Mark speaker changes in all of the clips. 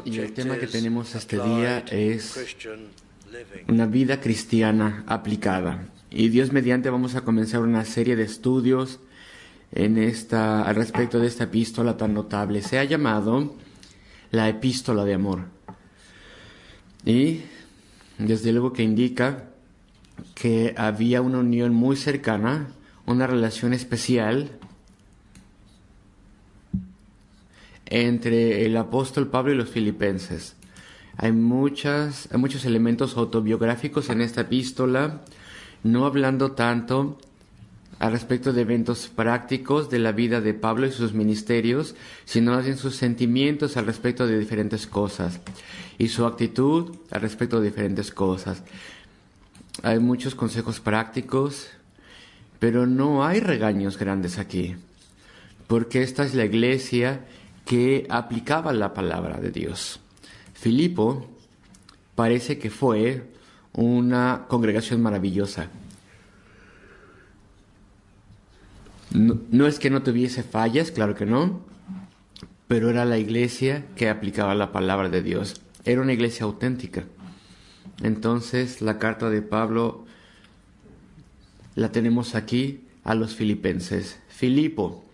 Speaker 1: Y el tema que tenemos este día es una vida cristiana aplicada. Y Dios mediante vamos a comenzar una serie de estudios al respecto de esta epístola tan notable. Se ha llamado la epístola de amor. Y desde luego que indica que había una unión muy cercana, una relación especial entre el apóstol Pablo y los filipenses. Hay muchos elementos autobiográficos en esta epístola, no hablando tanto al respecto de eventos prácticos de la vida de Pablo y sus ministerios, sino más bien sus sentimientos al respecto de diferentes cosas y su actitud al respecto de diferentes cosas. Hay muchos consejos prácticos, pero no hay regaños grandes aquí, porque esta es la iglesia que aplicaba la palabra de Dios. Filipo parece que fue una congregación maravillosa. No es que no tuviese fallas, claro que no, pero era la iglesia que aplicaba la palabra de Dios. Era una iglesia auténtica. Entonces, la carta de Pablo la tenemos aquí a los filipenses. Filipo.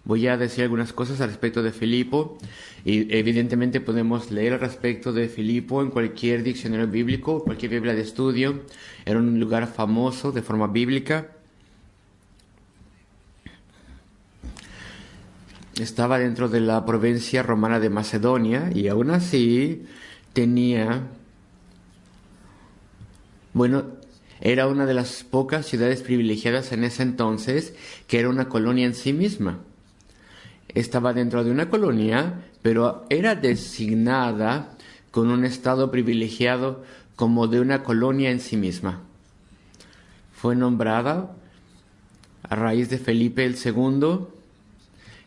Speaker 1: Voy a decir algunas cosas al respecto de Filipo, y evidentemente podemos leer al respecto de Filipo en cualquier diccionario bíblico, cualquier biblia de estudio. Era un lugar famoso de forma bíblica. Estaba dentro de la provincia romana de Macedonia y aún así era una de las pocas ciudades privilegiadas en ese entonces que era una colonia en sí misma. Estaba dentro de una colonia, pero era designada con un estado privilegiado como de una colonia en sí misma. Fue nombrada a raíz de Felipe el II,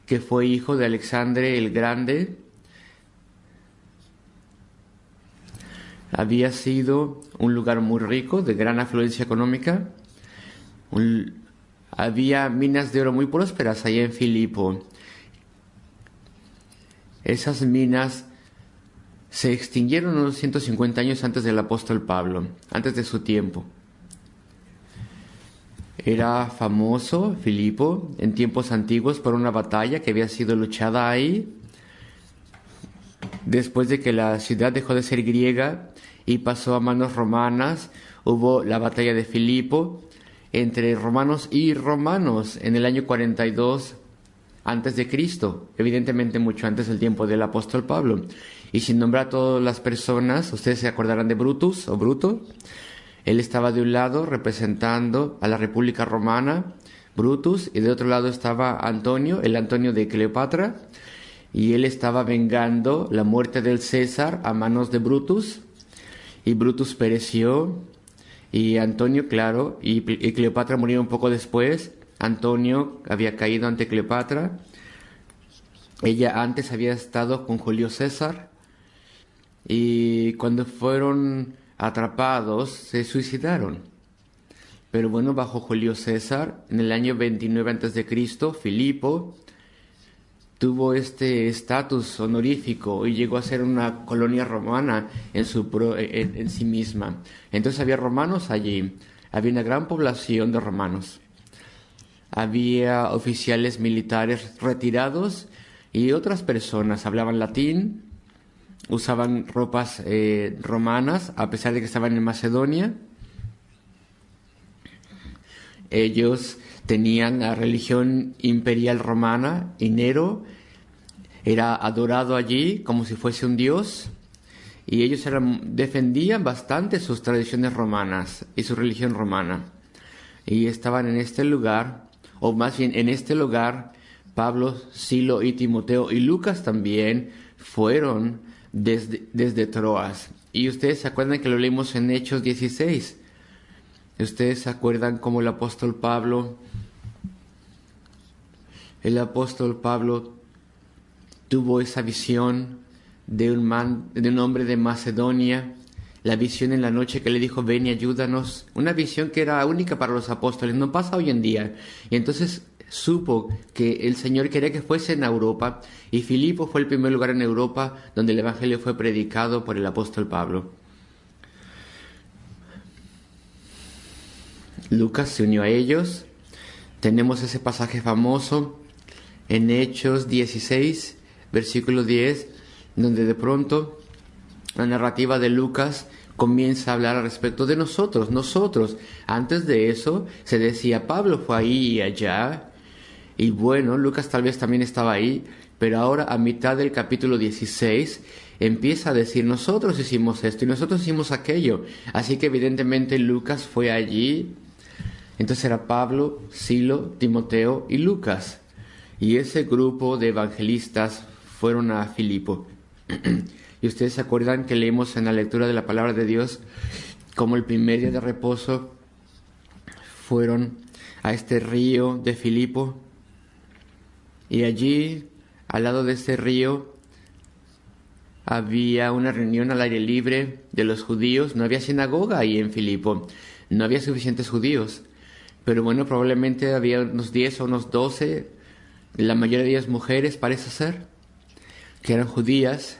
Speaker 1: que fue hijo de Alexandre el Grande. Había sido un lugar muy rico, de gran afluencia económica. Había minas de oro muy prósperas allá en Filipo. Esas minas se extinguieron unos 150 años antes del apóstol Pablo, antes de su tiempo. Era famoso Filipo en tiempos antiguos por una batalla que había sido luchada ahí. Después de que la ciudad dejó de ser griega y pasó a manos romanas, hubo la batalla de Filipo entre romanos y romanos en el año 42 antes de Cristo, evidentemente mucho antes del tiempo del apóstol Pablo. Y sin nombrar a todas las personas, ustedes se acordarán de Brutus o Bruto. Él estaba de un lado representando a la República Romana, Brutus, y de otro lado estaba Antonio, el Antonio de Cleopatra, y él estaba vengando la muerte del César a manos de Brutus, y Brutus pereció, y Antonio, claro, y Cleopatra murió un poco después. Antonio había caído ante Cleopatra. Ella antes había estado con Julio César, y cuando fueron atrapados se suicidaron. Pero bueno, bajo Julio César, en el año 29 a.C., Filipo tuvo este estatus honorífico y llegó a ser una colonia romana en sí misma. Entonces había romanos allí, había una gran población de romanos. Había oficiales militares retirados y otras personas hablaban latín, usaban ropas romanas, a pesar de que estaban en Macedonia. Ellos tenían la religión imperial romana y Nero era adorado allí como si fuese un dios. Y ellos defendían bastante sus tradiciones romanas y su religión romana. Y estaban en este lugar, o más bien en este lugar, Pablo, Silo y Timoteo y Lucas también fueron desde Troas. Y ustedes se acuerdan que lo leímos en Hechos 16. Ustedes se acuerdan cómo el apóstol Pablo tuvo esa visión de un hombre de Macedonia, la visión en la noche que le dijo: ven y ayúdanos. Una visión que era única para los apóstoles, no pasa hoy en día. Y entonces supo que el Señor quería que fuesen a Europa, y Filipo fue el primer lugar en Europa donde el Evangelio fue predicado por el apóstol Pablo. Lucas se unió a ellos. Tenemos ese pasaje famoso en Hechos 16, versículo 10, donde de pronto la narrativa de Lucas comienza a hablar al respecto de nosotros. Antes de eso se decía Pablo fue ahí y allá, y bueno, Lucas tal vez también estaba ahí, pero ahora a mitad del capítulo 16 empieza a decir nosotros hicimos esto y nosotros hicimos aquello, así que evidentemente Lucas fue allí. Entonces era Pablo, Silo, Timoteo y Lucas, y ese grupo de evangelistas fueron a Filipo. Y ustedes se acuerdan que leímos en la lectura de la palabra de Dios como el primer día de reposo fueron a este río de Filipo, y allí al lado de este río había una reunión al aire libre de los judíos. No había sinagoga ahí en Filipo, no había suficientes judíos, pero bueno, probablemente había unos 10 o unos 12, la mayoría de ellas mujeres parece ser, que eran judías.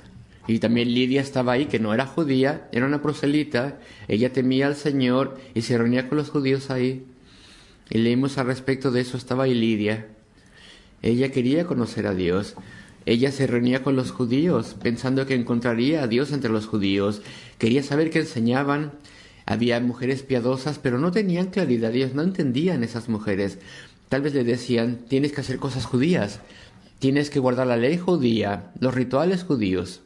Speaker 1: Y también Lidia estaba ahí, que no era judía, era una proselita. Ella temía al Señor y se reunía con los judíos ahí. Y leímos al respecto de eso, estaba ahí Lidia. Ella quería conocer a Dios. Ella se reunía con los judíos, pensando que encontraría a Dios entre los judíos. Quería saber qué enseñaban. Había mujeres piadosas, pero no tenían claridad. Ellos no entendían esas mujeres. Tal vez le decían, tienes que hacer cosas judías. Tienes que guardar la ley judía, los rituales judíos.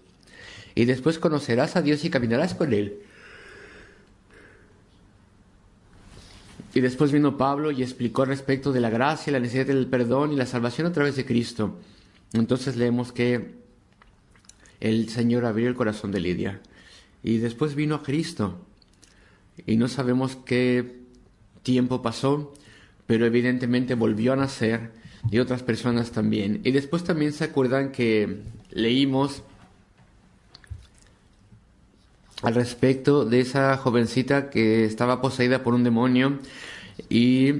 Speaker 1: Y después conocerás a Dios y caminarás con Él. Y después vino Pablo y explicó al respecto de la gracia, la necesidad del perdón y la salvación a través de Cristo. Entonces leemos que el Señor abrió el corazón de Lidia. Y después vino a Cristo. Y no sabemos qué tiempo pasó, pero evidentemente volvió a nacer, y otras personas también. Y después también se acuerdan que leímos al respecto de esa jovencita que estaba poseída por un demonio, y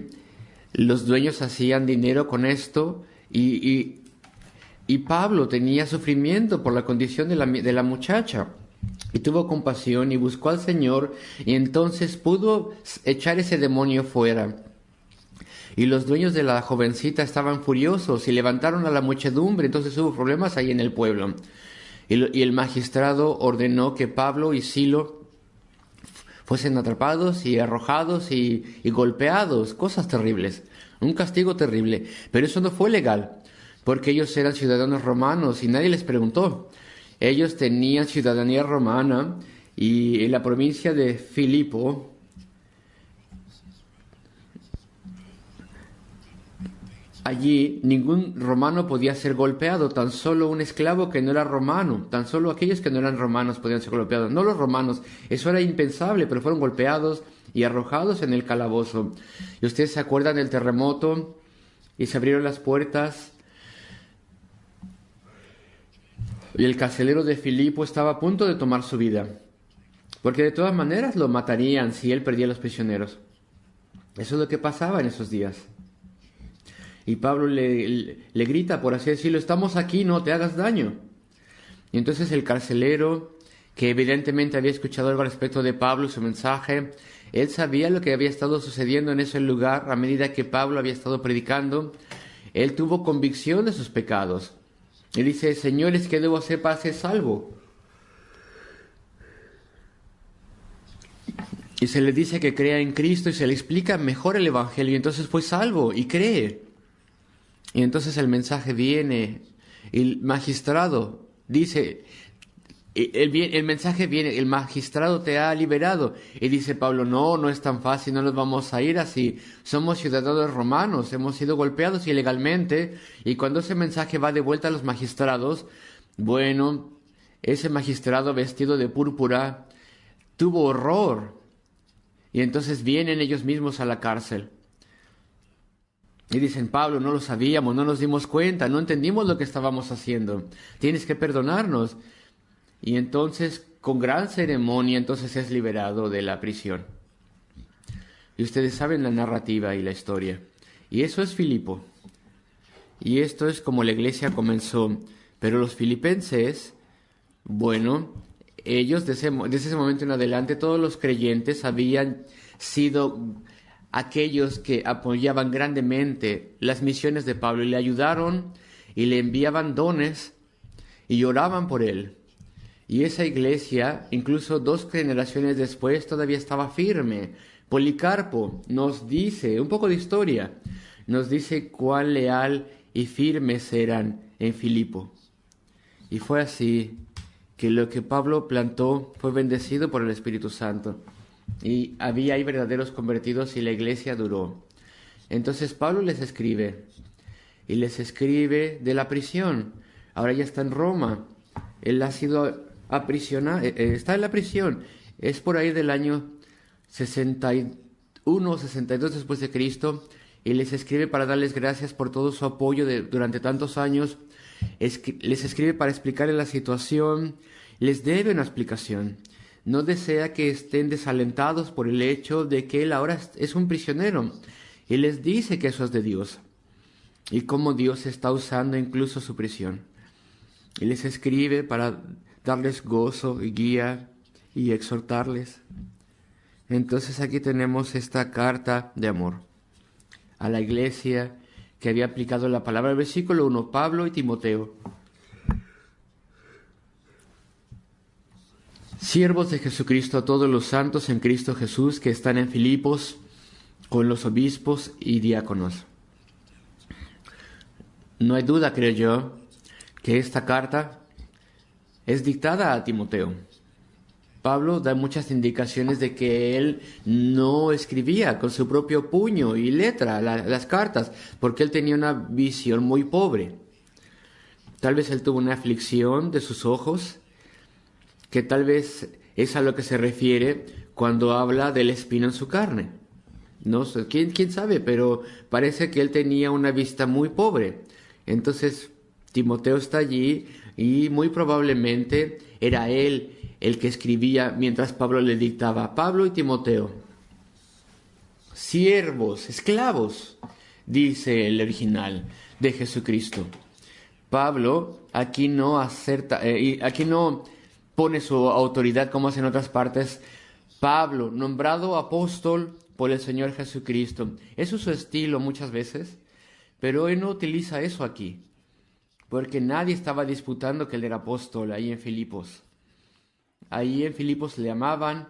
Speaker 1: los dueños hacían dinero con esto, y Pablo tenía sufrimiento por la condición de la muchacha, y tuvo compasión y buscó al Señor, y entonces pudo echar ese demonio fuera. Y los dueños de la jovencita estaban furiosos y levantaron a la muchedumbre, entonces hubo problemas ahí en el pueblo. Y el magistrado ordenó que Pablo y Silo fuesen atrapados y arrojados y golpeados, cosas terribles, un castigo terrible. Pero eso no fue legal, porque ellos eran ciudadanos romanos y nadie les preguntó. Ellos tenían ciudadanía romana, y en la provincia de Filipo, allí ningún romano podía ser golpeado, tan solo un esclavo que no era romano, tan solo aquellos que no eran romanos podían ser golpeados, no los romanos. Eso era impensable, pero fueron golpeados y arrojados en el calabozo. Y ustedes se acuerdan del terremoto, y se abrieron las puertas, y el carcelero de Filipo estaba a punto de tomar su vida, porque de todas maneras lo matarían si él perdía a los prisioneros. Eso es lo que pasaba en esos días. Y Pablo le grita, por así decirlo, estamos aquí, no te hagas daño. Y entonces el carcelero, que evidentemente había escuchado algo al respecto de Pablo y su mensaje, él sabía lo que había estado sucediendo en ese lugar a medida que Pablo había estado predicando. Él tuvo convicción de sus pecados. Y dice, señores, ¿qué debo hacer para ser salvo? Y se le dice que crea en Cristo y se le explica mejor el Evangelio. Y entonces fue salvo y cree. Y entonces el mensaje viene, y el magistrado dice, el mensaje viene, el magistrado te ha liberado. Y dice Pablo, no es tan fácil, no nos vamos a ir así. Somos ciudadanos romanos, hemos sido golpeados ilegalmente. Y cuando ese mensaje va de vuelta a los magistrados, bueno, ese magistrado vestido de púrpura tuvo horror. Y entonces vienen ellos mismos a la cárcel. Y dicen, Pablo, no lo sabíamos, no nos dimos cuenta, no entendimos lo que estábamos haciendo. Tienes que perdonarnos. Y entonces, con gran ceremonia, entonces es liberado de la prisión. Y ustedes saben la narrativa y la historia. Y eso es Filipo. Y esto es como la iglesia comenzó. Pero los filipenses, bueno, ellos desde ese momento en adelante, todos los creyentes habían sido aquellos que apoyaban grandemente las misiones de Pablo y le ayudaron y le enviaban dones y oraban por él. Y esa iglesia, incluso 2 generaciones después, todavía estaba firme. Policarpo nos dice, un poco de historia, nos dice cuán leal y firmes eran en Filipo. Y fue así que lo que Pablo plantó fue bendecido por el Espíritu Santo. Y había ahí verdaderos convertidos y la iglesia duró. Entonces Pablo les escribe, y les escribe de la prisión. Ahora ya está en Roma. Él ha sido aprisionado, está en la prisión. Es por ahí del año 61, 62 después de Cristo. Y les escribe para darles gracias por todo su apoyo durante tantos años. Les escribe para explicarles la situación. Les debe una explicación. No desea que estén desalentados por el hecho de que él ahora es un prisionero. Y les dice que eso es de Dios. Y cómo Dios está usando incluso su prisión. Y les escribe para darles gozo y guía y exhortarles. Entonces aquí tenemos esta carta de amor a la iglesia que había aplicado la palabra. El versículo 1, Pablo y Timoteo. Siervos de Jesucristo a todos los santos en Cristo Jesús que están en Filipos con los obispos y diáconos. No hay duda, creo yo, que esta carta es dictada a Timoteo. Pablo da muchas indicaciones de que él no escribía con su propio puño y letra las cartas, porque él tenía una visión muy pobre. Tal vez él tuvo una aflicción de sus ojos, que tal vez es a lo que se refiere cuando habla del espino en su carne. No sé, quién sabe, pero parece que él tenía una vista muy pobre. Entonces Timoteo está allí y muy probablemente era él el que escribía mientras Pablo le dictaba. Pablo y Timoteo, siervos, esclavos, dice el original, de Jesucristo. Pablo aquí no aquí no pone su autoridad como hace en otras partes. Pablo, nombrado apóstol por el Señor Jesucristo. Eso es su estilo muchas veces, pero él no utiliza eso aquí, porque nadie estaba disputando que él era apóstol ahí en Filipos. Ahí en Filipos le amaban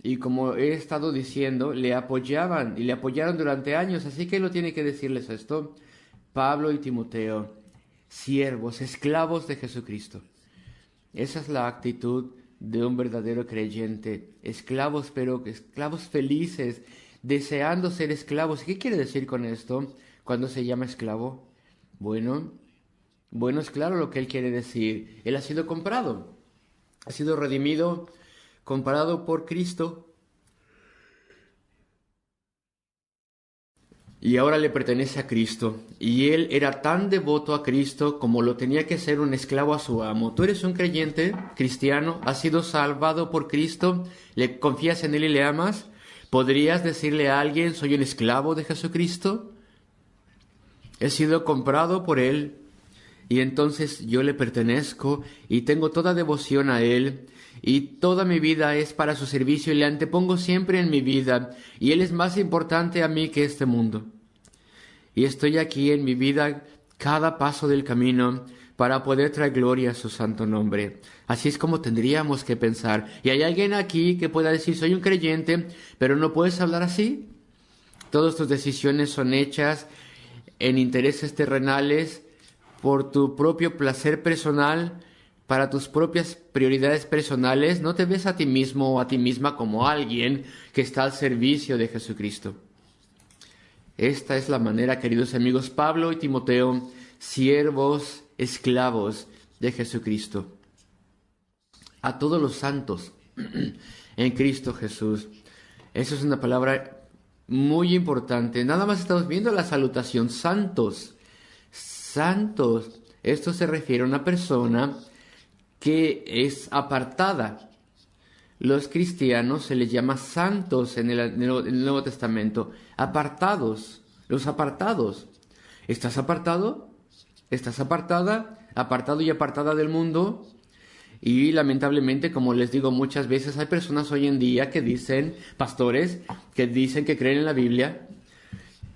Speaker 1: y, como he estado diciendo, le apoyaban y le apoyaron durante años, así que él no tiene que decirles esto. Pablo y Timoteo, siervos, esclavos de Jesucristo. Esa es la actitud de un verdadero creyente. Esclavos, pero esclavos felices, deseando ser esclavos. ¿Qué quiere decir con esto cuando se llama esclavo? Bueno, es claro lo que él quiere decir. Él ha sido comprado, ha sido redimido, comparado por Cristo. Y ahora le pertenece a Cristo. Y él era tan devoto a Cristo como lo tenía que ser un esclavo a su amo. Tú eres un creyente cristiano, has sido salvado por Cristo, le confías en él y le amas. ¿Podrías decirle a alguien, soy un esclavo de Jesucristo? He sido comprado por él y entonces yo le pertenezco y tengo toda devoción a él. Y toda mi vida es para su servicio y le antepongo siempre en mi vida. Y él es más importante a mí que este mundo. Y estoy aquí en mi vida cada paso del camino para poder traer gloria a su santo nombre. Así es como tendríamos que pensar. ¿Y hay alguien aquí que pueda decir, soy un creyente, pero no puedes hablar así? Todas tus decisiones son hechas en intereses terrenales, por tu propio placer personal, para tus propias prioridades personales. No te ves a ti mismo o a ti misma como alguien que está al servicio de Jesucristo. Esta es la manera, queridos amigos, Pablo y Timoteo, siervos, esclavos de Jesucristo. A todos los santos en Cristo Jesús. Eso es una palabra muy importante. Nada más estamos viendo la salutación, santos. Santos. Esto se refiere a una persona que es apartada. Los cristianos se les llama santos en el Nuevo Testamento, apartados, los apartados. ¿Estás apartado? ¿Estás apartada? ¿Apartado y apartada del mundo? Y lamentablemente, como les digo muchas veces, hay personas hoy en día que dicen, pastores, que dicen que creen en la Biblia,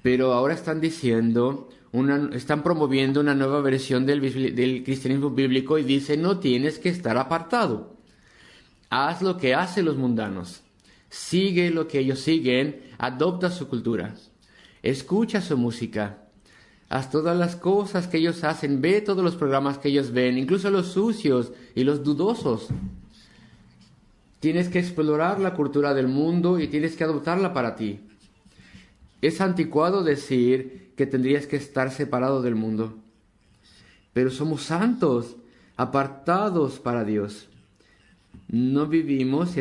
Speaker 1: pero ahora están diciendo, están promoviendo una nueva versión del cristianismo bíblico y dicen, no tienes que estar apartado. Haz lo que hacen los mundanos. Sigue lo que ellos siguen, adopta su cultura. Escucha su música. Haz todas las cosas que ellos hacen, ve todos los programas que ellos ven, incluso los sucios y los dudosos. Tienes que explorar la cultura del mundo y tienes que adoptarla para ti. Es anticuado decir que tendrías que estar separado del mundo. Pero somos santos, apartados para Dios. No vivimos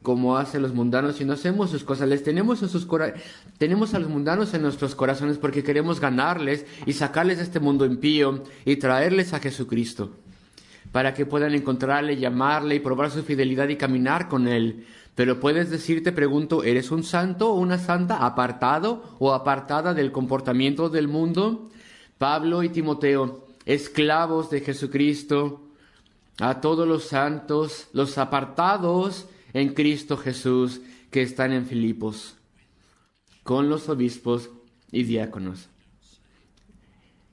Speaker 1: como hacen los mundanos, sino hacemos sus cosas. Tenemos a los mundanos en nuestros corazones porque queremos ganarles y sacarles de este mundo impío y traerles a Jesucristo, para que puedan encontrarle, llamarle y probar su fidelidad y caminar con Él. Pero puedes decir, te pregunto, ¿eres un santo o una santa apartado o apartada del comportamiento del mundo? Pablo y Timoteo, esclavos de Jesucristo, a todos los santos, los apartados en Cristo Jesús que están en Filipos, con los obispos y diáconos.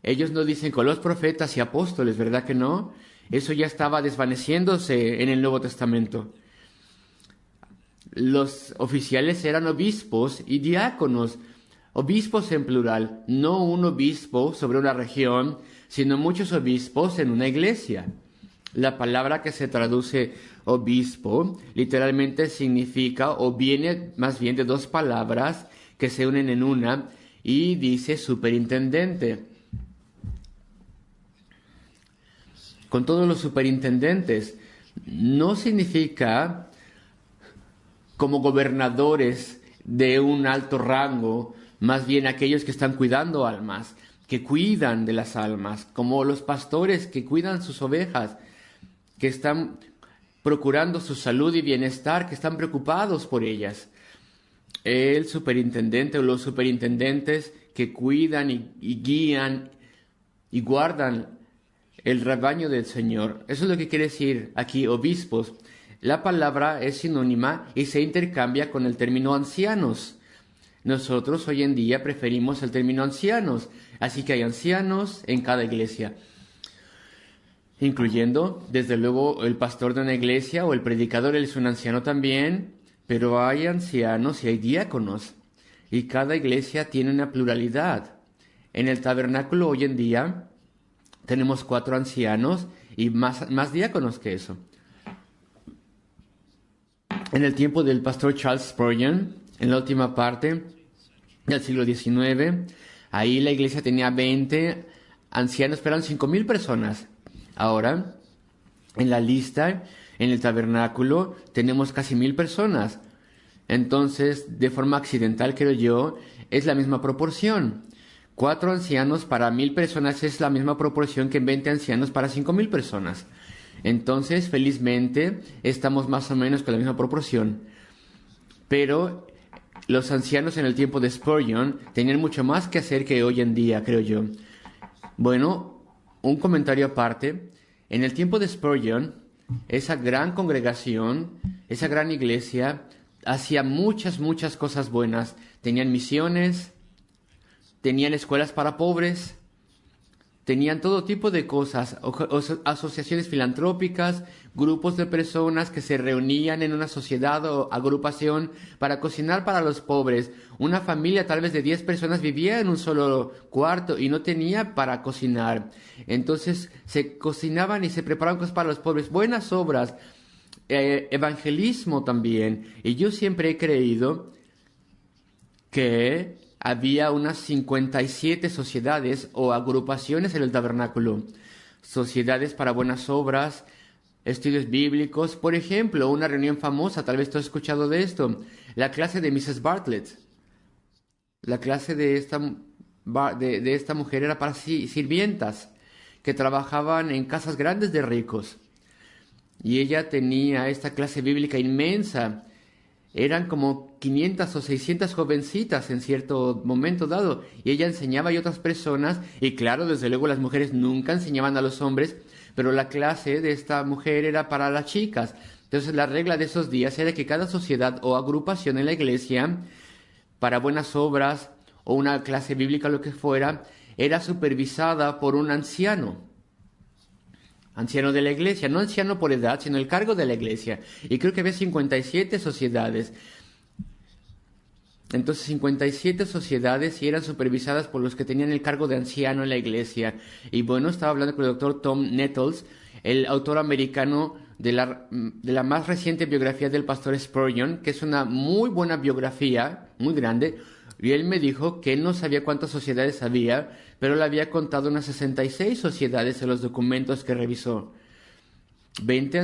Speaker 1: Ellos no dicen con los profetas y apóstoles, ¿verdad que no? Eso ya estaba desvaneciéndose en el Nuevo Testamento. Los oficiales eran obispos y diáconos, obispos en plural, no un obispo sobre una región, sino muchos obispos en una iglesia. La palabra que se traduce obispo literalmente significa, o viene más bien de dos palabras que se unen en una, y dice superintendente. Con todos los superintendentes, no significa como gobernadores de un alto rango, más bien aquellos que están cuidando almas, que cuidan de las almas, como los pastores que cuidan sus ovejas, que están procurando su salud y bienestar, que están preocupados por ellas. El superintendente o los superintendentes que cuidan y guían y guardan el rebaño del Señor. Eso es lo que quiere decir aquí obispos. La palabra es sinónima y se intercambia con el término ancianos. Nosotros hoy en día preferimos el término ancianos, así que hay ancianos en cada iglesia, incluyendo, desde luego, el pastor de una iglesia o el predicador, él es un anciano también, pero hay ancianos y hay diáconos, y cada iglesia tiene una pluralidad. En el tabernáculo hoy en día tenemos 4 ancianos y más diáconos que eso. En el tiempo del pastor Charles Spurgeon, en la última parte del siglo XIX, ahí la iglesia tenía 20 ancianos, pero eran 5,000 personas. Ahora, en la lista, en el tabernáculo, tenemos casi 1,000 personas. Entonces, de forma accidental, creo yo, es la misma proporción. 4 ancianos para 1,000 personas es la misma proporción que 20 ancianos para 5,000 personas. Entonces, felizmente, estamos más o menos con la misma proporción. Pero los ancianos en el tiempo de Spurgeon tenían mucho más que hacer que hoy en día, creo yo. Bueno, un comentario aparte. En el tiempo de Spurgeon, esa gran congregación, esa gran iglesia, hacía muchas cosas buenas. Tenían misiones, tenían escuelas para pobres, tenían todo tipo de cosas, asociaciones filantrópicas, grupos de personas que se reunían en una sociedad o agrupación para cocinar para los pobres. Una familia tal vez de 10 personas vivía en un solo cuarto y no tenía para cocinar. Entonces se cocinaban y se preparaban cosas para los pobres. Buenas obras, evangelismo también. Y yo siempre he creído que había unas 57 sociedades o agrupaciones en el tabernáculo. Sociedades para buenas obras, estudios bíblicos. Por ejemplo, una reunión famosa, tal vez tú has escuchado de esto, la clase de Mrs. Bartlett. La clase de esta mujer era para sirvientas que trabajaban en casas grandes de ricos. Y ella tenía esta clase bíblica inmensa. eran como 500 o 600 jovencitas en cierto momento dado, y ella enseñaba a otras personas, y claro, desde luego las mujeres nunca enseñaban a los hombres, pero la clase de esta mujer era para las chicas. Entonces la regla de esos días era que cada sociedad o agrupación en la iglesia, para buenas obras o una clase bíblica, lo que fuera, era supervisada por un anciano. Anciano de la iglesia, no anciano por edad, sino el cargo de la iglesia. Y creo que había 57 sociedades. Entonces 57 sociedades y eran supervisadas por los que tenían el cargo de anciano en la iglesia. Y bueno, estaba hablando con el doctor Tom Nettles, el autor americano de la más reciente biografía del pastor Spurgeon, que es una muy buena biografía, muy grande. Y él me dijo que él no sabía cuántas sociedades había, pero le había contado unas 66 sociedades en los documentos que revisó. 20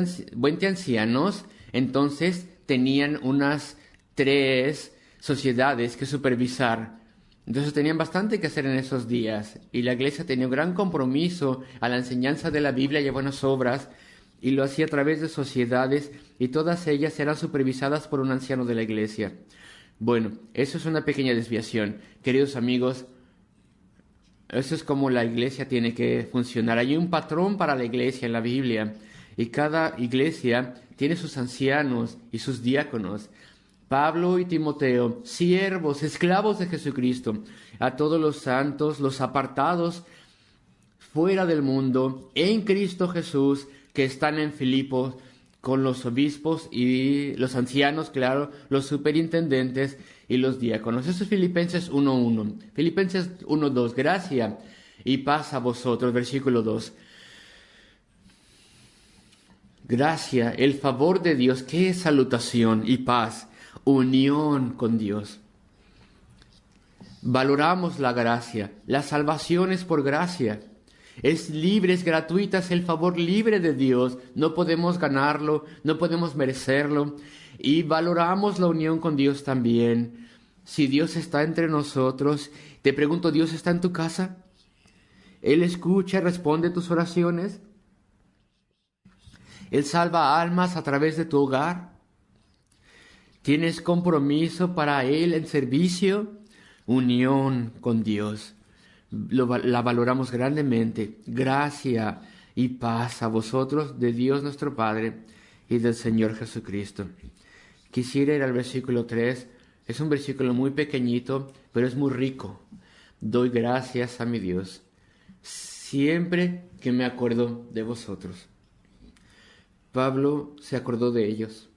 Speaker 1: ancianos, entonces tenían unas 3 sociedades que supervisar. Entonces tenían bastante que hacer en esos días. Y la iglesia tenía un gran compromiso a la enseñanza de la Biblia y a buenas obras, y lo hacía a través de sociedades, y todas ellas eran supervisadas por un anciano de la iglesia. Bueno, eso es una pequeña desviación. Queridos amigos, eso es como la iglesia tiene que funcionar. Hay un patrón para la iglesia en la Biblia, y cada iglesia tiene sus ancianos y sus diáconos. Pablo y Timoteo, siervos, esclavos de Jesucristo, a todos los santos, los apartados fuera del mundo, en Cristo Jesús, que están en Filipos, con los obispos y los ancianos, claro, los superintendentes y los diáconos. Eso es Filipenses 1:1. Filipenses 1:2. Gracia y paz a vosotros. Versículo 2. Gracia, el favor de Dios, que es salutación y paz, unión con Dios. Valoramos la gracia. La salvación es por gracia. Es libre, es gratuita, es el favor libre de Dios. No podemos ganarlo, no podemos merecerlo. Y valoramos la unión con Dios también. Si Dios está entre nosotros, te pregunto, ¿Dios está en tu casa? ¿Él escucha y responde tus oraciones? ¿Él salva almas a través de tu hogar? ¿Tienes compromiso para Él en servicio? Unión con Dios. La valoramos grandemente. Gracia y paz a vosotros de Dios nuestro Padre y del Señor Jesucristo. Quisiera ir al versículo 3. Es un versículo muy pequeñito, pero es muy rico. Doy gracias a mi Dios siempre que me acuerdo de vosotros. Pablo se acordó de ellos.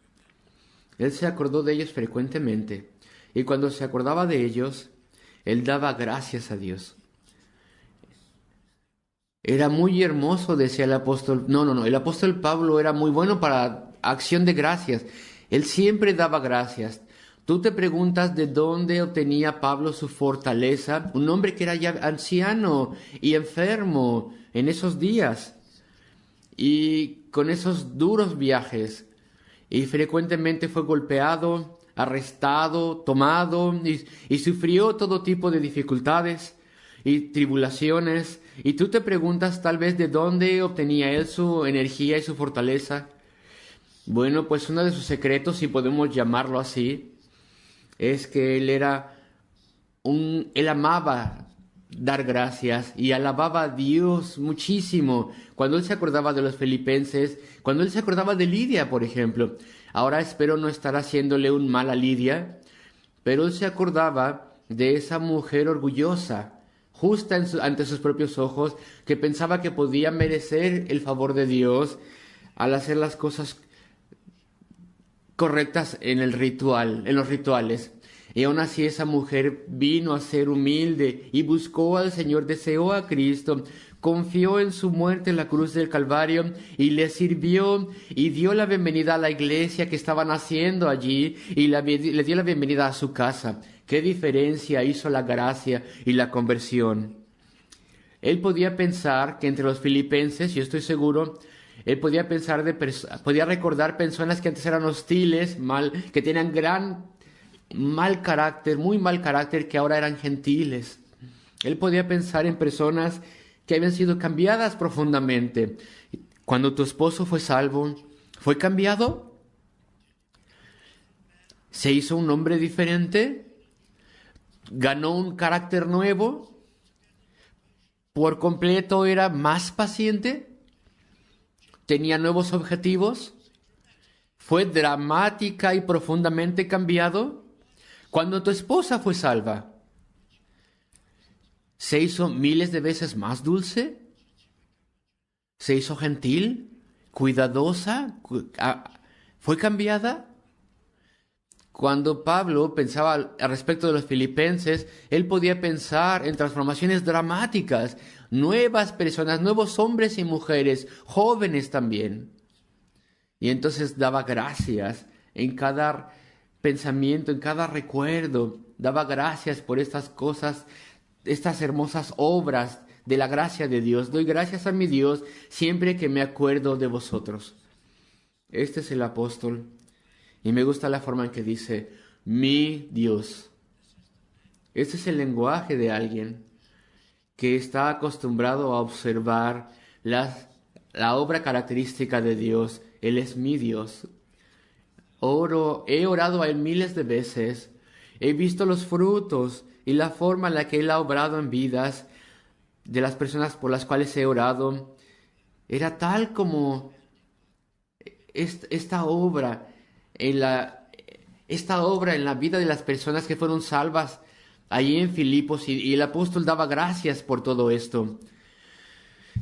Speaker 1: Él se acordó de ellos frecuentemente. Y cuando se acordaba de ellos, él daba gracias a Dios. Era muy hermoso, decía el apóstol. No, el apóstol Pablo era muy bueno para acción de gracias. Él siempre daba gracias. Tú te preguntas de dónde obtenía Pablo su fortaleza, un hombre que era ya anciano y enfermo en esos días y con esos duros viajes, y frecuentemente fue golpeado, arrestado, tomado y sufrió todo tipo de dificultades y tribulaciones. Y tú te preguntas tal vez de dónde obtenía él su energía y su fortaleza. Bueno, pues uno de sus secretos, si podemos llamarlo así, es que él amaba dar gracias y alababa a Dios muchísimo. Cuando él se acordaba de los filipenses, cuando él se acordaba de Lidia, por ejemplo. Ahora espero no estar haciéndole un mal a Lidia, pero él se acordaba de esa mujer orgullosa, justa ante sus propios ojos, que pensaba que podía merecer el favor de Dios al hacer las cosas correctas en los rituales. Y aún así esa mujer vino a ser humilde y buscó al Señor, deseó a Cristo, confió en su muerte en la cruz del Calvario y le sirvió y dio la bienvenida a la iglesia que estaban haciendo allí y le dio la bienvenida a su casa. ¿Qué diferencia hizo la gracia y la conversión? Él podía pensar que entre los filipenses, yo estoy seguro, él podía recordar personas que antes eran hostiles, que tenían muy mal carácter, que ahora eran gentiles. Él podía pensar en personas que habían sido cambiadas profundamente. Cuando tu esposo fue salvo, ¿fue cambiado? Se hizo un hombre diferente, ganó un carácter nuevo, por completo era más paciente, tenía nuevos objetivos, fue dramática y profundamente cambiado. Cuando tu esposa fue salva, se hizo miles de veces más dulce, se hizo gentil, cuidadosa, fue cambiada. Cuando Pablo pensaba al respecto de los filipenses, él podía pensar en transformaciones dramáticas, nuevas personas, nuevos hombres y mujeres, jóvenes también. Y entonces daba gracias en cada pensamiento, en cada recuerdo, daba gracias por estas cosas, estas hermosas obras de la gracia de Dios. Doy gracias a mi Dios siempre que me acuerdo de vosotros. Este es el apóstol. Y me gusta la forma en que dice, mi Dios. Este es el lenguaje de alguien que está acostumbrado a observar la obra característica de Dios. Él es mi Dios. He orado a Él miles de veces. He visto los frutos y la forma en la que Él ha obrado en vidas de las personas por las cuales he orado. Era tal como esta obra en la vida de las personas que fueron salvas allí en Filipos, y el apóstol daba gracias por todo esto.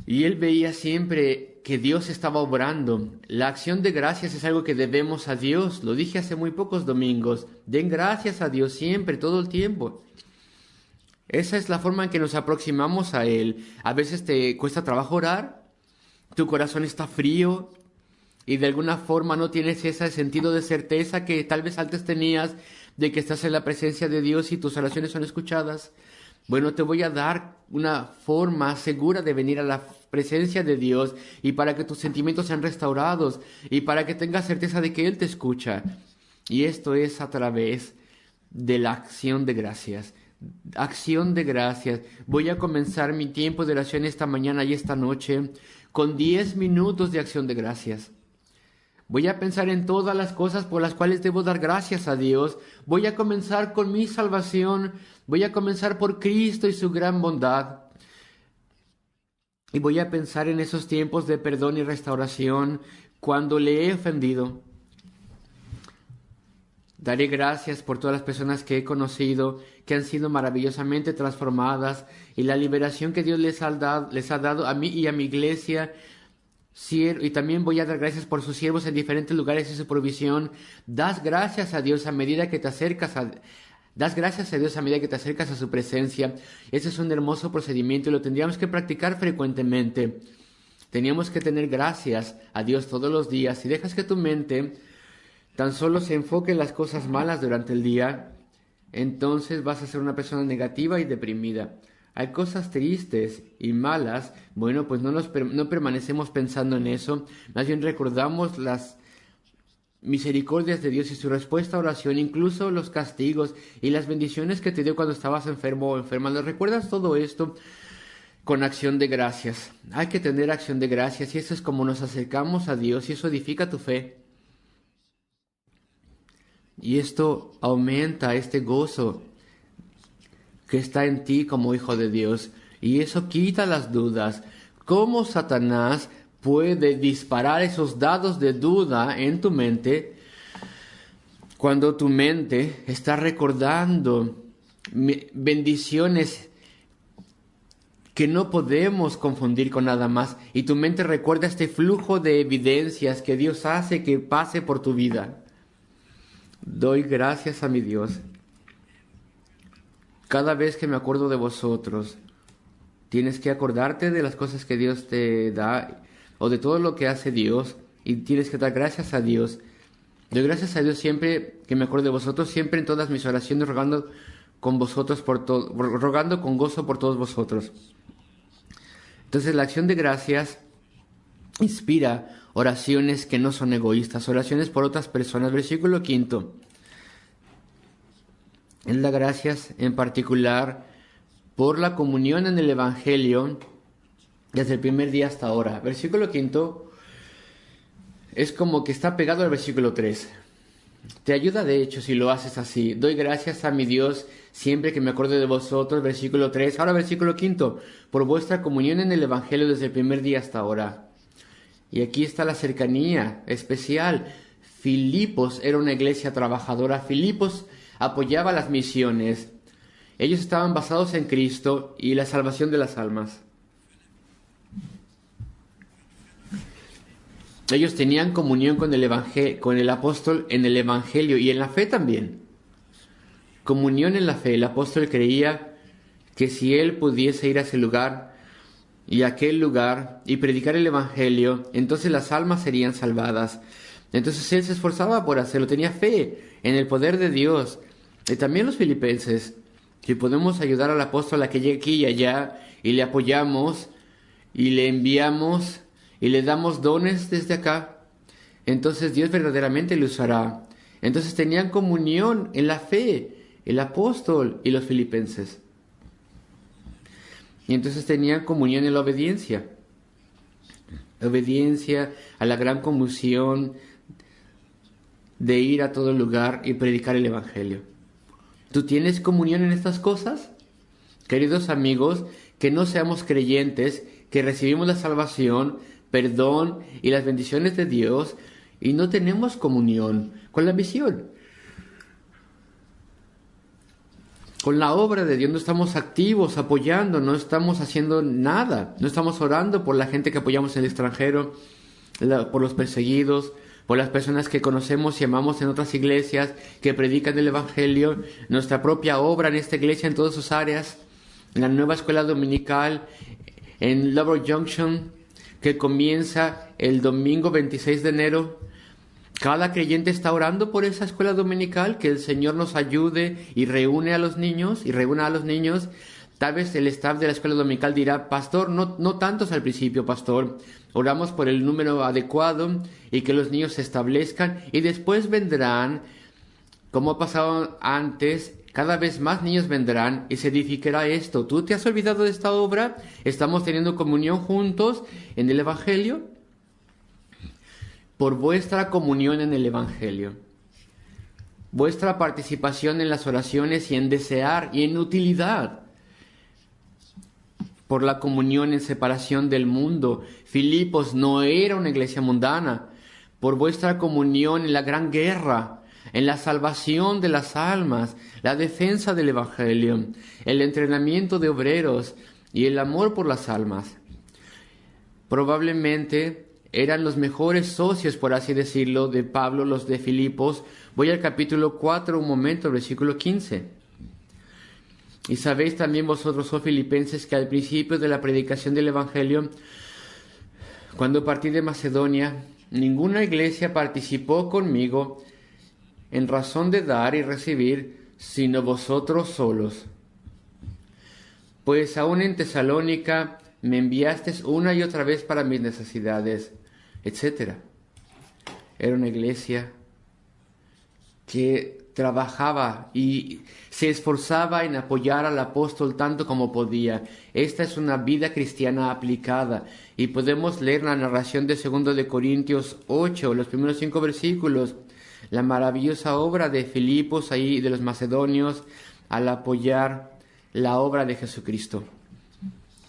Speaker 1: Y él veía siempre que Dios estaba obrando. La acción de gracias es algo que debemos a Dios. Lo dije hace muy pocos domingos. Den gracias a Dios siempre, todo el tiempo. Esa es la forma en que nos aproximamos a Él. A veces te cuesta trabajo orar, tu corazón está frío, y de alguna forma no tienes ese sentido de certeza que tal vez antes tenías de que estás en la presencia de Dios y tus oraciones son escuchadas. Bueno, te voy a dar una forma segura de venir a la presencia de Dios y para que tus sentimientos sean restaurados y para que tengas certeza de que Él te escucha. Y esto es a través de la acción de gracias. Acción de gracias. Voy a comenzar mi tiempo de oración esta mañana y esta noche con 10 minutos de acción de gracias. Voy a pensar en todas las cosas por las cuales debo dar gracias a Dios. Voy a comenzar con mi salvación. Voy a comenzar por Cristo y su gran bondad. Y voy a pensar en esos tiempos de perdón y restauración cuando le he ofendido. Daré gracias por todas las personas que he conocido, que han sido maravillosamente transformadas, y la liberación que Dios les ha dado a mí y a mi iglesia. Y también voy a dar gracias por sus siervos en diferentes lugares y su provisión. Das gracias a Dios a medida que te acercas Das gracias a Dios a medida que te acercas a su presencia. Ese es un hermoso procedimiento y lo tendríamos que practicar frecuentemente. Teníamos que tener gracias a Dios todos los días. Si dejas que tu mente tan solo se enfoque en las cosas malas durante el día, entonces vas a ser una persona negativa y deprimida. Hay cosas tristes y malas, bueno, pues no permanecemos pensando en eso, más bien recordamos las misericordias de Dios y su respuesta a oración, incluso los castigos y las bendiciones que te dio cuando estabas enfermo o enferma. ¿No recuerdas todo esto? Con acción de gracias. Hay que tener acción de gracias y eso es como nos acercamos a Dios y eso edifica tu fe. Y esto aumenta este gozo que está en ti como hijo de Dios. Y eso quita las dudas. ¿Cómo Satanás puede disparar esos dados de duda en tu mente cuando tu mente está recordando bendiciones que no podemos confundir con nada más? Y tu mente recuerda este flujo de evidencias que Dios hace que pase por tu vida. Doy gracias a mi Dios. Cada vez que me acuerdo de vosotros, tienes que acordarte de las cosas que Dios te da o de todo lo que hace Dios y tienes que dar gracias a Dios. Doy gracias a Dios siempre que me acuerdo de vosotros, siempre en todas mis oraciones, rogando con gozo por todos vosotros. Entonces la acción de gracias inspira oraciones que no son egoístas, oraciones por otras personas. Versículo 5. Él da gracias en particular por la comunión en el Evangelio desde el primer día hasta ahora. Versículo 5 es como que está pegado al versículo 3. Te ayuda, de hecho, si lo haces así. Doy gracias a mi Dios siempre que me acuerdo de vosotros, versículo 3. Ahora versículo 5, por vuestra comunión en el Evangelio desde el primer día hasta ahora. Y aquí está la cercanía especial. Filipos era una iglesia trabajadora. Filipos apoyaba las misiones. Ellos estaban basados en Cristo y la salvación de las almas. Ellos tenían comunión con el apóstol en el Evangelio y en la fe también. Comunión en la fe. El apóstol creía que si él pudiese ir a ese lugar y a aquel lugar y predicar el Evangelio, entonces las almas serían salvadas. Entonces él se esforzaba por hacerlo, tenía fe en el poder de Dios. Y también los filipenses, si podemos ayudar al apóstol a que llegue aquí y allá, y le apoyamos, y le enviamos, y le damos dones desde acá, entonces Dios verdaderamente le usará. Entonces tenían comunión en la fe, el apóstol y los filipenses. Y entonces tenían comunión en la obediencia. Obediencia a la gran comisión de ir a todo lugar y predicar el Evangelio. ¿Tú tienes comunión en estas cosas? Queridos amigos, que no seamos creyentes, que recibimos la salvación, perdón y las bendiciones de Dios y no tenemos comunión con la misión. Con la obra de Dios no estamos activos, apoyando, no estamos haciendo nada. No estamos orando por la gente que apoyamos en el extranjero, por los perseguidos, por las personas que conocemos y amamos en otras iglesias, que predican el Evangelio, nuestra propia obra en esta iglesia en todas sus áreas, en la nueva escuela dominical, en Lover Junction, que comienza el domingo 26 de enero. Cada creyente está orando por esa escuela dominical, que el Señor nos ayude y reúna a los niños. Tal vez el staff de la escuela dominical dirá, pastor, no tantos al principio, pastor. Oramos por el número adecuado y que los niños se establezcan y después vendrán, como ha pasado antes, cada vez más niños vendrán y se edificará esto. ¿Tú te has olvidado de esta obra? ¿Estamos teniendo comunión juntos en el Evangelio? Por vuestra comunión en el Evangelio, vuestra participación en las oraciones y en desear y en utilidad, por la comunión en separación del mundo. Filipos no era una iglesia mundana. Por vuestra comunión en la gran guerra, en la salvación de las almas, la defensa del Evangelio, el entrenamiento de obreros y el amor por las almas. Probablemente eran los mejores socios, por así decirlo, de Pablo, los de Filipos. Voy al capítulo 4 un momento, versículo 15. Y sabéis también vosotros, oh filipenses, que al principio de la predicación del Evangelio, cuando partí de Macedonia, ninguna iglesia participó conmigo en razón de dar y recibir, sino vosotros solos. Pues aún en Tesalónica me enviasteis una y otra vez para mis necesidades, etc. Era una iglesia que trabajaba y se esforzaba en apoyar al apóstol tanto como podía. Esta es una vida cristiana aplicada y podemos leer la narración de 2 de Corintios 8, los primeros 5 versículos, la maravillosa obra de Filipos ahí, de los macedonios, al apoyar la obra de Jesucristo.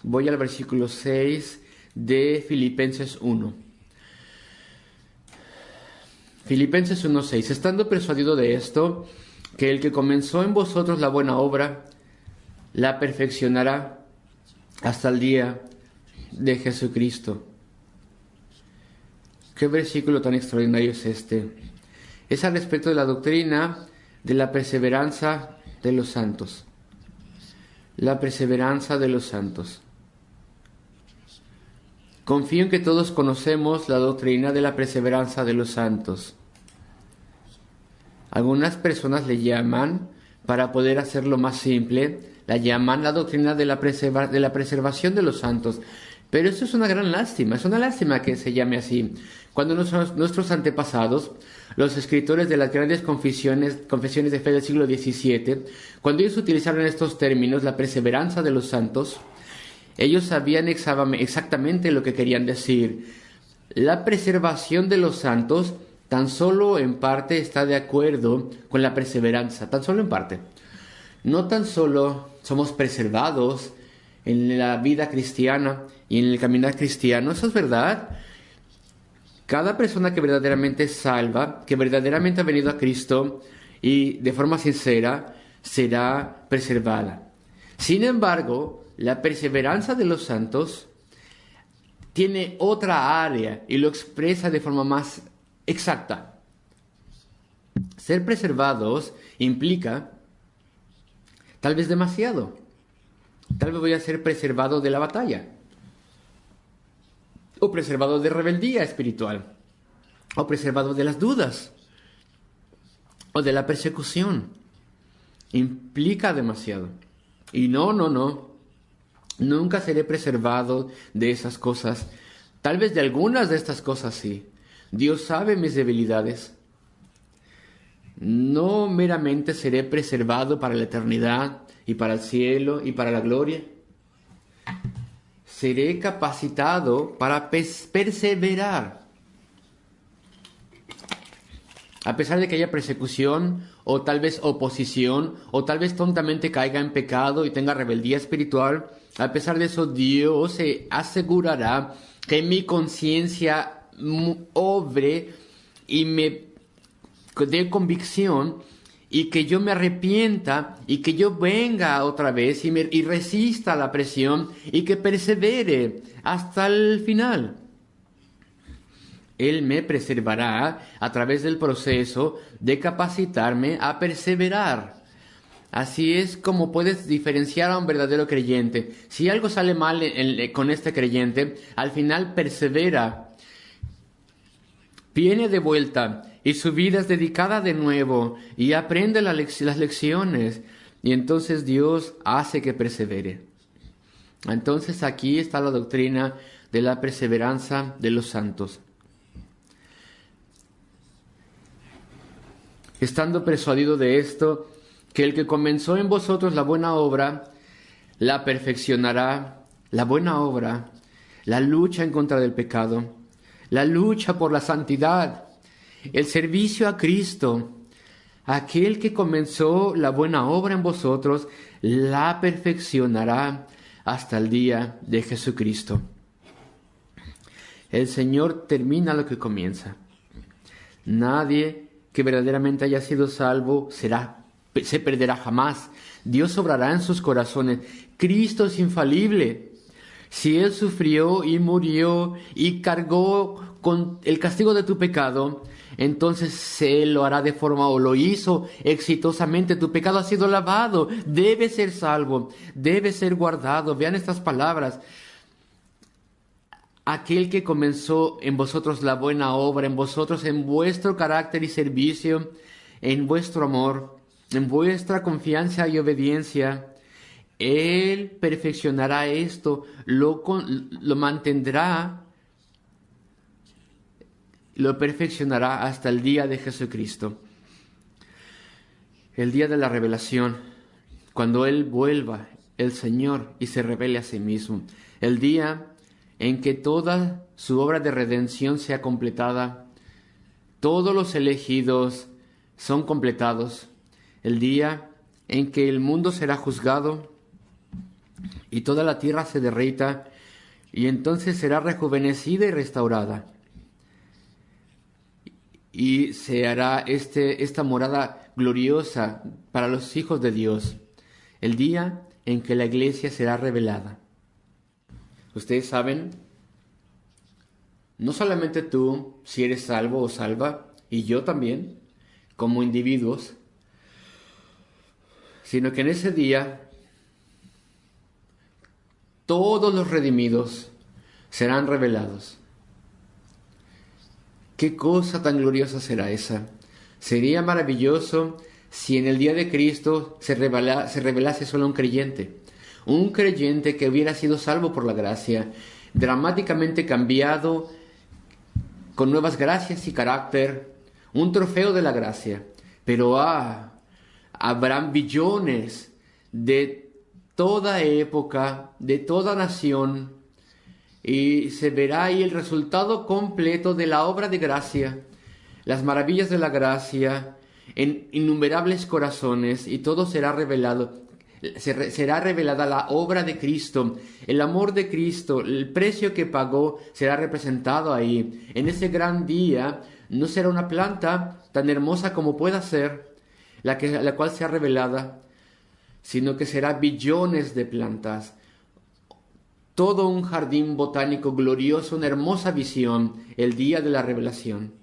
Speaker 1: Voy al versículo 6 de Filipenses 1. Filipenses 1:6. Estando persuadido de esto, que el que comenzó en vosotros la buena obra, la perfeccionará hasta el día de Jesucristo. ¿Qué versículo tan extraordinario es este? Es al respecto de la doctrina de la perseverancia de los santos. La perseverancia de los santos. Confío en que todos conocemos la doctrina de la perseverancia de los santos. Algunas personas le llaman, para poder hacerlo más simple, la llaman la doctrina de la preservación de los santos. Pero eso es una gran lástima, es una lástima que se llame así. Cuando nuestros antepasados, los escritores de las grandes confesiones de fe del siglo XVII, cuando ellos utilizaron estos términos, la perseverancia de los santos, ellos sabían exactamente lo que querían decir. La preservación de los santos tan solo en parte está de acuerdo con la perseveranza, tan solo en parte. No tan solo somos preservados en la vida cristiana y en el caminar cristiano, eso es verdad. Cada persona que verdaderamente es salva, que verdaderamente ha venido a Cristo y de forma sincera, será preservada. Sin embargo, la perseverancia de los santos tiene otra área y lo expresa de forma más exacta. Ser preservados implica tal vez demasiado. Tal vez voy a ser preservado de la batalla, o preservado de rebeldía espiritual, o preservado de las dudas, o de la persecución. Implica demasiado. Y no. Nunca seré preservado de esas cosas. Tal vez de algunas de estas cosas sí. Dios sabe mis debilidades. No meramente seré preservado para la eternidad y para el cielo y para la gloria. Seré capacitado para perseverar. A pesar de que haya persecución, o tal vez oposición, o tal vez tontamente caiga en pecado y tenga rebeldía espiritual, a pesar de eso, Dios se asegurará que mi conciencia obre y me dé convicción, y que yo me arrepienta, y que yo venga otra vez y resista la presión, y que persevere hasta el final. Él me preservará a través del proceso de capacitarme a perseverar. Así es como puedes diferenciar a un verdadero creyente. Si algo sale mal con este creyente, al final persevera, viene de vuelta y su vida es dedicada de nuevo y aprende las lecciones, y entonces Dios hace que persevere. Entonces aquí está la doctrina de la perseverancia de los santos. Estando persuadido de esto, que el que comenzó en vosotros la buena obra, la perfeccionará. La buena obra, la lucha en contra del pecado, la lucha por la santidad, el servicio a Cristo. Aquel que comenzó la buena obra en vosotros, la perfeccionará hasta el día de Jesucristo. El Señor termina lo que comienza. Nadie que verdaderamente haya sido salvo se perderá jamás. Dios obrará en sus corazones. Cristo es infalible. Si Él sufrió y murió y cargó con el castigo de tu pecado, entonces se lo hará de forma, o lo hizo exitosamente. Tu pecado ha sido lavado, debe ser salvo, debe ser guardado. Vean estas palabras. Aquel que comenzó en vosotros la buena obra, en vosotros, en vuestro carácter y servicio, en vuestro amor, en vuestra confianza y obediencia, Él perfeccionará esto, lo mantendrá, lo perfeccionará hasta el día de Jesucristo. El día de la revelación, cuando Él vuelva, el Señor, y se revele a sí mismo. El día en que toda su obra de redención sea completada, todos los elegidos son completados. El día en que el mundo será juzgado y toda la tierra se derrita, y entonces será rejuvenecida y restaurada. Y se hará esta morada gloriosa para los hijos de Dios. El día en que la iglesia será revelada. Ustedes saben, no solamente tú, si eres salvo o salva, y yo también, como individuos, sino que en ese día todos los redimidos serán revelados. ¿Qué cosa tan gloriosa será esa? Sería maravilloso si en el día de Cristo se revelase solo un creyente que hubiera sido salvo por la gracia, dramáticamente cambiado, con nuevas gracias y carácter, un trofeo de la gracia. Pero habrán billones de toda época, de toda nación, y se verá ahí el resultado completo de la obra de gracia. las maravillas de la gracia en innumerables corazones, y todo será revelado. Será revelada la obra de Cristo, el amor de Cristo, el precio que pagó será representado ahí. En ese gran día no será una planta tan hermosa como pueda ser la cual sea revelada, sino que será billones de plantas. Todo un jardín botánico glorioso, una hermosa visión, el día de la revelación.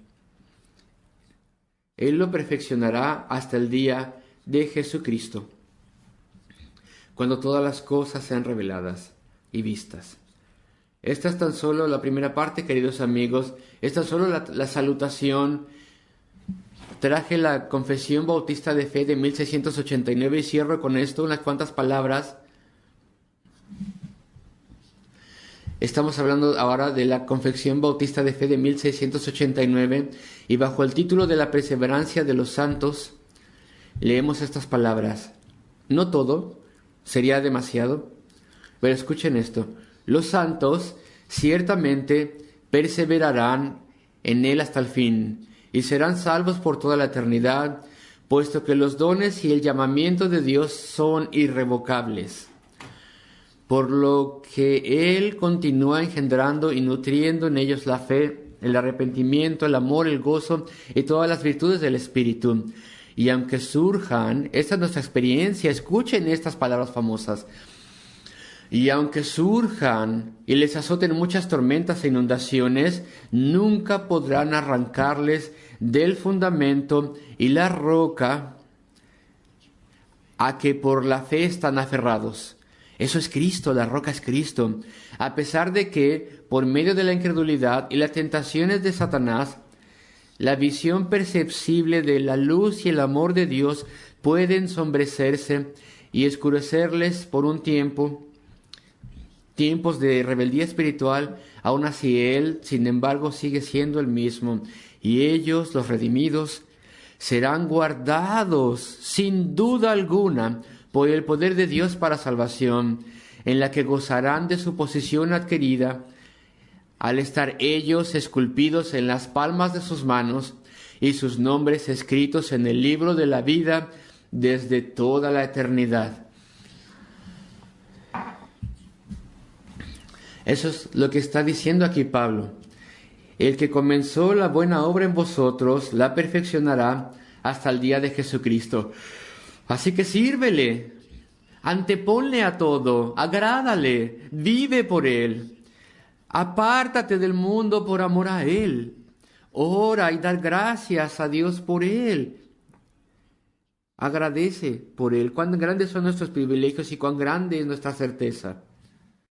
Speaker 1: Él lo perfeccionará hasta el día de Jesucristo, cuando todas las cosas sean reveladas y vistas. Esta es tan solo la primera parte, queridos amigos. Esta es solo la salutación. Traje la Confesión Bautista de Fe de 1689 y cierro con esto unas cuantas palabras. Estamos hablando ahora de la Confesión Bautista de Fe de 1689 y bajo el título de la perseverancia de los santos leemos estas palabras. No todo sería demasiado, pero escuchen esto. Los santos ciertamente perseverarán en él hasta el fin y serán salvos por toda la eternidad, puesto que los dones y el llamamiento de Dios son irrevocables, por lo que Él continúa engendrando y nutriendo en ellos la fe, el arrepentimiento, el amor, el gozo y todas las virtudes del Espíritu. Y aunque surjan, esta es nuestra experiencia, escuchen estas palabras famosas, y aunque surjan y les azoten muchas tormentas e inundaciones, nunca podrán arrancarles del fundamento y la roca a que por la fe están aferrados. Eso es Cristo, la roca es Cristo. A pesar de que, por medio de la incredulidad y las tentaciones de Satanás, la visión perceptible de la luz y el amor de Dios puede ensombrecerse y escurecerles por un tiempos de rebeldía espiritual, aún así Él, sin embargo, sigue siendo el mismo. Y ellos, los redimidos, serán guardados, sin duda alguna, por el poder de Dios para salvación, en la que gozarán de su posición adquirida, al estar ellos esculpidos en las palmas de sus manos y sus nombres escritos en el libro de la vida desde toda la eternidad. Eso es lo que está diciendo aquí Pablo. El que comenzó la buena obra en vosotros la perfeccionará hasta el día de Jesucristo. Así que sírvele, anteponle a todo, agrádale, vive por Él. Apártate del mundo por amor a Él. Ora y da gracias a Dios por Él. Agradece por Él. Cuán grandes son nuestros privilegios y cuán grande es nuestra certeza.